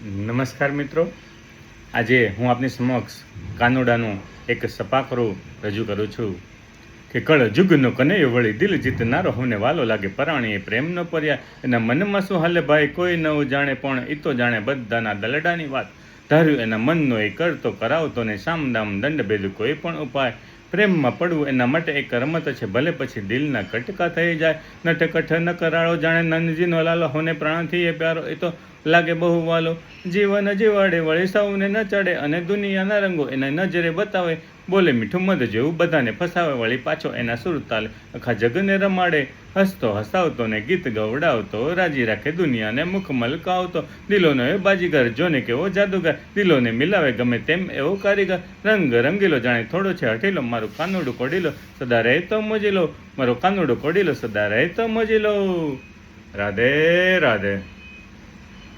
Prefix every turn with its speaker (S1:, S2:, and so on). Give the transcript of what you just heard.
S1: નમસ્કાર મિત્રો, આજે હું આપની સમક્ષ કાનુડાનું એક સપાકરું રજૂ કરું છું કે કળ જુગનો કનૈયો વળી દિલ જીતનારો હોને વાલો લાગે પરાણીએ પ્રેમ ન પર્યા એના મનમાં શું હાલે ભાઈ કોઈ ન જાણે પણ એ તો જાણે બધાના દલડાની વાત ધાર્યું એના મનનો એ કરતો કરાવતો ને સામદામ દંડ ભેદ કોઈ પણ ઉપાય પ્રેમમાં પડવું એના માટે એક રમત છે ભલે પછી દિલના કટકા થઈ જાય નટકઠ ન કરાળો જાણે નંદજીનો લાલો હોને પ્રાણથી એ પ્યારો એ તો લાગે બહુ વાલો જીવન જીવાડે વળી સૌને ન ચડે અને દુનિયાના રંગો એને નજરે બતાવે બોલે મીઠું મધ જેવું બધાને ફસાવે વળી પાછો એના સુર તાલે આખા જગને રમાડે હસતો હસાવતો ને ગીત ગવડાવતો રાજી રાખે દુનિયાને મુખ મલકાવતો દિલોનો એ બાજીગર જોને કેવો જાદુગર દિલોને મિલાવે ગમે તેમ એવો કારીગર રંગ રંગીલો જાણે થોડો છે હઠીલો મારું કાનુડું કોડીલો સદા રહે તો મોજીલો મારો કાનુડું કોડીલો સદા રહે તો મોજીલો. રાધે રાધે.